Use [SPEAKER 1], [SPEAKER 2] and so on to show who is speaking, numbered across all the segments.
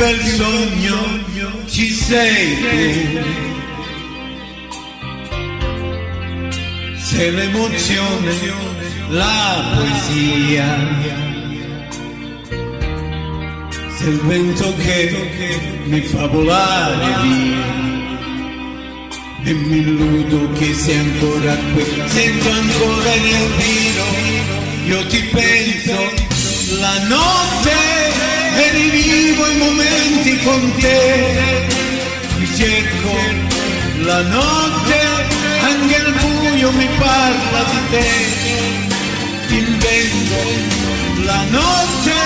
[SPEAKER 1] bel sogno ci sei tu. Sei l'emozione, la poesia, sei il vento che mi fa volare via. E mi illudo che sei ancora qui, sento ancora il respiro, io ti penso la notte e rivivo i momenti con te. Mi cerco la notte, anche il buio mi parla di te. Ti invento la notte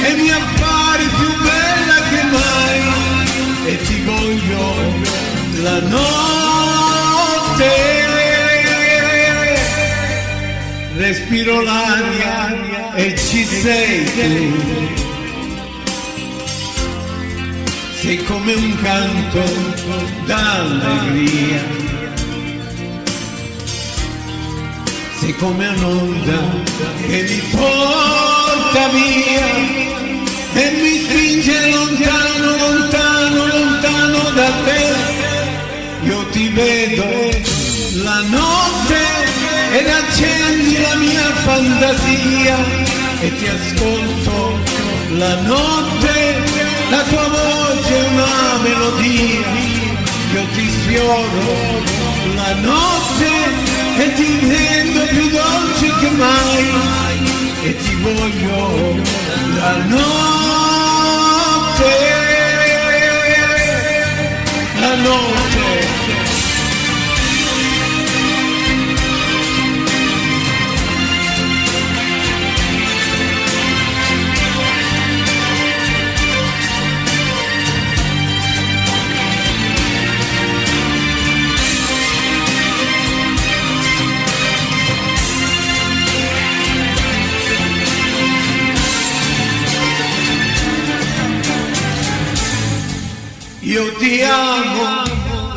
[SPEAKER 1] e mi appari più bella che mai. E ti voglio la notte, respiro l'aria e ci sei tu. Sei come un canto d'allegria, sei come un'onda che mi porta via e mi spinge lontano, lontano, lontano da te. Io ti vedo la notte ed accendi la mia fantasia e ti ascolto la notte, la tua voce è una melodia. Io ti sfioro la notte e ti rendo più dolce che mai e ti voglio la notte, la notte. Io ti amo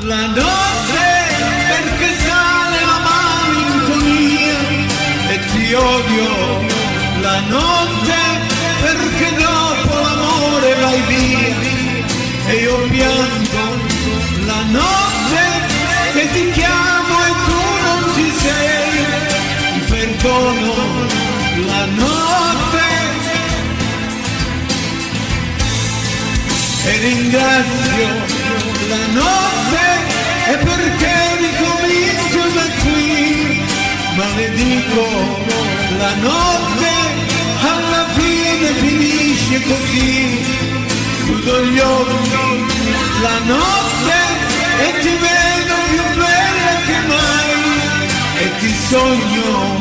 [SPEAKER 1] la notte perché sale la malinconia e ti odio la notte perché dopo l'amore vai via e io piango la notte che ti chiamo e tu non ci sei. Ti perdono la notte e ringrazio la notte e perché ricomincio da qui. Maledico la notte, alla fine finisce così. Chiudo gli occhi la notte e ti vedo più bella che mai e ti sogno